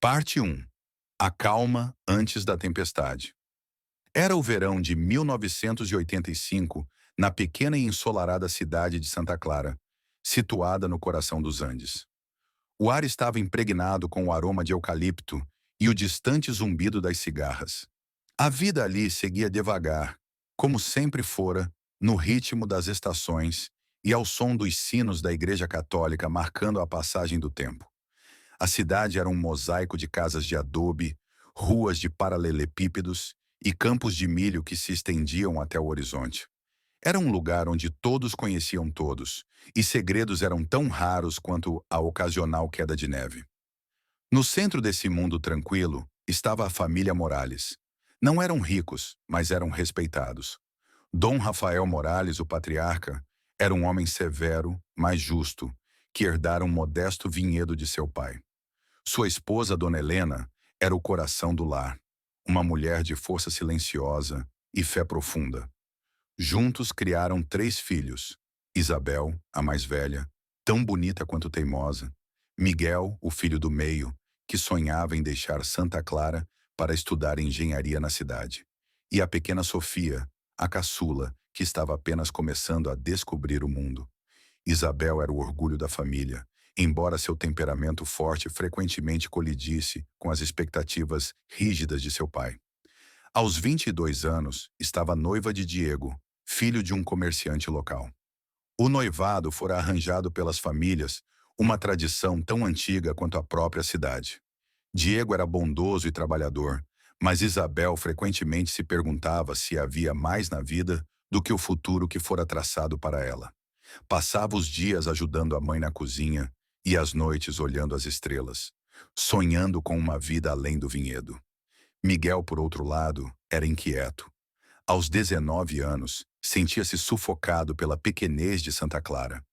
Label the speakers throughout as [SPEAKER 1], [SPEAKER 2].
[SPEAKER 1] Parte 1. A calma antes da tempestade. Era o verão de 1985, na pequena e ensolarada cidade de Santa Clara, situada no coração dos Andes. O ar estava impregnado com o aroma de eucalipto e o distante zumbido das cigarras. A vida ali seguia devagar, como sempre fora, no ritmo das estações e ao som dos sinos da Igreja Católica marcando a passagem do tempo. A cidade era um mosaico de casas de adobe, ruas de paralelepípedos e campos de milho que se estendiam até o horizonte. Era um lugar onde todos conheciam todos, e segredos eram tão raros quanto a ocasional queda de neve. No centro desse mundo tranquilo estava a família Morales. Não eram ricos, mas eram respeitados. Dom Rafael Morales, o patriarca, era um homem severo, mas justo, que herdara um modesto vinhedo de seu pai. Sua esposa, Dona Helena, era o coração do lar, uma mulher de força silenciosa e fé profunda. Juntos criaram 3 filhos: Isabel, a mais velha, tão bonita quanto teimosa; Miguel, o filho do meio, que sonhava em deixar Santa Clara para estudar engenharia na cidade; e a pequena Sofia, a caçula, que estava apenas começando a descobrir o mundo. Isabel era o orgulho da família, embora seu temperamento forte frequentemente colidisse com as expectativas rígidas de seu pai. Aos 22 anos, estava noiva de Diego, filho de um comerciante local. O noivado fora arranjado pelas famílias, uma tradição tão antiga quanto a própria cidade. Diego era bondoso e trabalhador, mas Isabel frequentemente se perguntava se havia mais na vida do que o futuro que fora traçado para ela. Passava os dias ajudando a mãe na cozinha e as noites olhando as estrelas, sonhando com uma vida além do vinhedo. Miguel, por outro lado, era inquieto. Aos 19 anos, sentia-se sufocado pela pequenez de Santa Clara.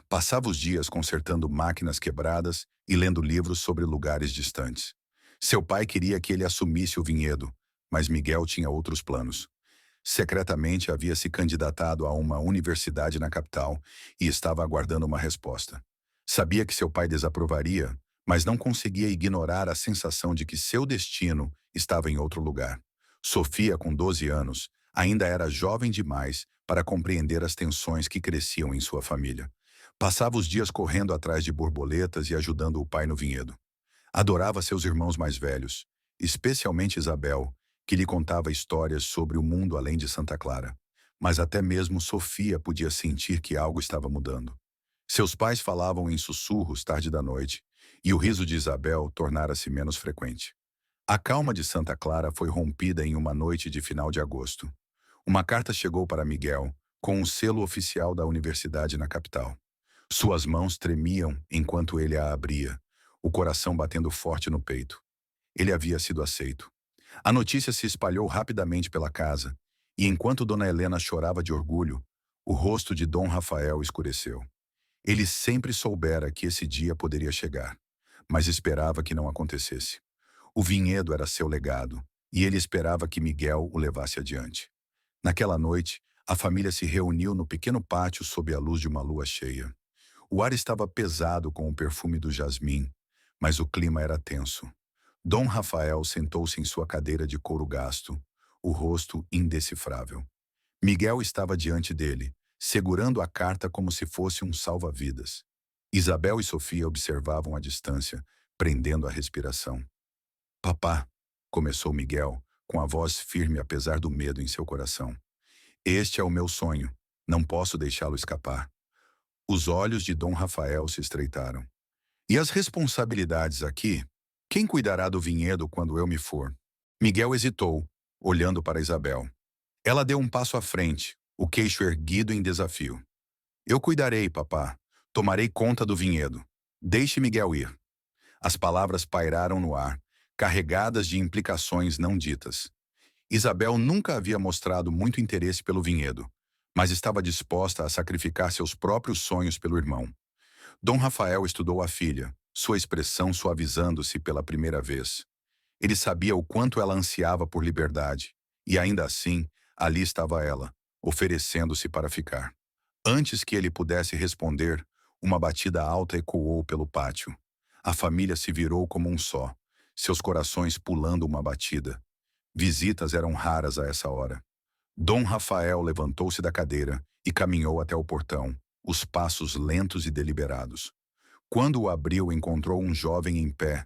[SPEAKER 1] Passava os dias consertando máquinas quebradas e lendo livros sobre lugares distantes. Seu pai queria que ele assumisse o vinhedo, mas Miguel tinha outros planos. Secretamente havia se candidatado a uma universidade na capital e estava aguardando uma resposta. Sabia que seu pai desaprovaria, mas não conseguia ignorar a sensação de que seu destino estava em outro lugar. Sofia, com 12 anos, ainda era jovem demais para compreender as tensões que cresciam em sua família. Passava os dias correndo atrás de borboletas e ajudando o pai no vinhedo. Adorava seus irmãos mais velhos, especialmente Isabel, que lhe contava histórias sobre o mundo além de Santa Clara. Mas até mesmo Sofia podia sentir que algo estava mudando. Seus pais falavam em sussurros tarde da noite, e o riso de Isabel tornara-se menos frequente. A calma de Santa Clara foi rompida em uma noite de final de agosto. Uma carta chegou para Miguel, com um selo oficial da universidade na capital. Suas mãos tremiam enquanto ele a abria, o coração batendo forte no peito. Ele havia sido aceito. A notícia se espalhou rapidamente pela casa, e enquanto Dona Helena chorava de orgulho, o rosto de Dom Rafael escureceu. Ele sempre soubera que esse dia poderia chegar, mas esperava que não acontecesse. O vinhedo era seu legado, e ele esperava que Miguel o levasse adiante. Naquela noite, a família se reuniu no pequeno pátio sob a luz de uma lua cheia. O ar estava pesado com o perfume do jasmim, mas o clima era tenso. Dom Rafael sentou-se em sua cadeira de couro gasto, o rosto indecifrável. Miguel estava diante dele, segurando a carta como se fosse um salva-vidas. Isabel e Sofia observavam à distância, prendendo a respiração. Papá, começou Miguel, com a voz firme apesar do medo em seu coração. Este é o meu sonho, não posso deixá-lo escapar. Os olhos de Dom Rafael se estreitaram. E as responsabilidades aqui? Quem cuidará do vinhedo quando eu me for? Miguel hesitou, olhando para Isabel. Ela deu um passo à frente, o queixo erguido em desafio. Eu cuidarei, papá. Tomarei conta do vinhedo. Deixe Miguel ir. As palavras pairaram no ar, carregadas de implicações não ditas. Isabel nunca havia mostrado muito interesse pelo vinhedo, mas estava disposta a sacrificar seus próprios sonhos pelo irmão. Dom Rafael estudou a filha, sua expressão suavizando-se pela primeira vez. Ele sabia o quanto ela ansiava por liberdade, e ainda assim, ali estava ela, oferecendo-se para ficar. Antes que ele pudesse responder, uma batida alta ecoou pelo pátio. A família se virou como um só, seus corações pulando uma batida. Visitas eram raras a essa hora. Dom Rafael levantou-se da cadeira e caminhou até o portão, os passos lentos e deliberados. Quando o abriu, encontrou um jovem em pé,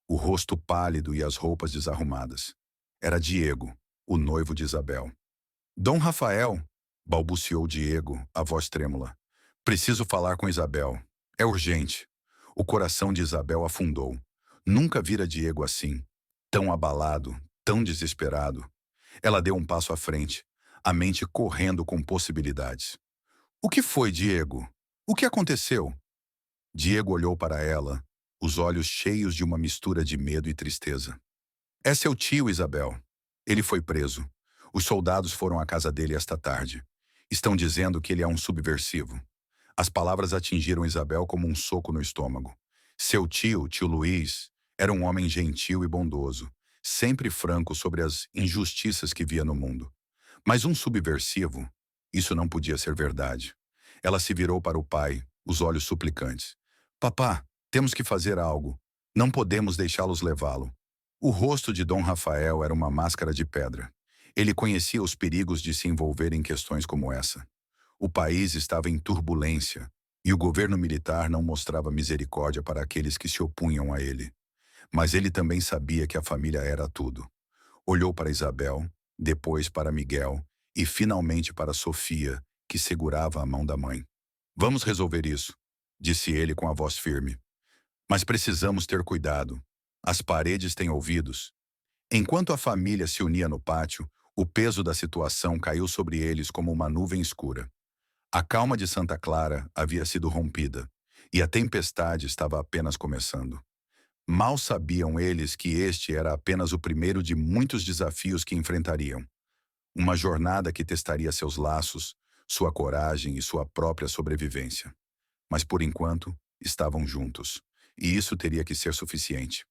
[SPEAKER 1] o rosto pálido e as roupas desarrumadas. Era Diego, o noivo de Isabel. Dom Rafael, balbuciou Diego, a voz trêmula. Preciso falar com Isabel. É urgente. O coração de Isabel afundou. Nunca vira Diego assim, tão abalado, tão desesperado. Ela deu um passo à frente, a mente correndo com possibilidades. O que foi, Diego? O que aconteceu? Diego olhou para ela, os olhos cheios de uma mistura de medo e tristeza. É seu tio, Isabel. Ele foi preso. Os soldados foram à casa dele esta tarde. Estão dizendo que ele é um subversivo. As palavras atingiram Isabel como um soco no estômago. Seu tio, tio Luiz, era um homem gentil e bondoso, sempre franco sobre as injustiças que via no mundo. Mas um subversivo? Isso não podia ser verdade. Ela se virou para o pai, os olhos suplicantes. Papá, temos que fazer algo. Não podemos deixá-los levá-lo. O rosto de Dom Rafael era uma máscara de pedra. Ele conhecia os perigos de se envolver em questões como essa. O país estava em turbulência e o governo militar não mostrava misericórdia para aqueles que se opunham a ele. Mas ele também sabia que a família era tudo. Olhou para Isabel, depois para Miguel e finalmente para Sofia, que segurava a mão da mãe. Vamos resolver isso, disse ele com a voz firme. Mas precisamos ter cuidado. As paredes têm ouvidos. Enquanto a família se unia no pátio, o peso da situação caiu sobre eles como uma nuvem escura. A calma de Santa Clara havia sido rompida, e a tempestade estava apenas começando. Mal sabiam eles que este era apenas o primeiro de muitos desafios que enfrentariam. Uma jornada que testaria seus laços, sua coragem e sua própria sobrevivência. Mas por enquanto, estavam juntos, e isso teria que ser suficiente.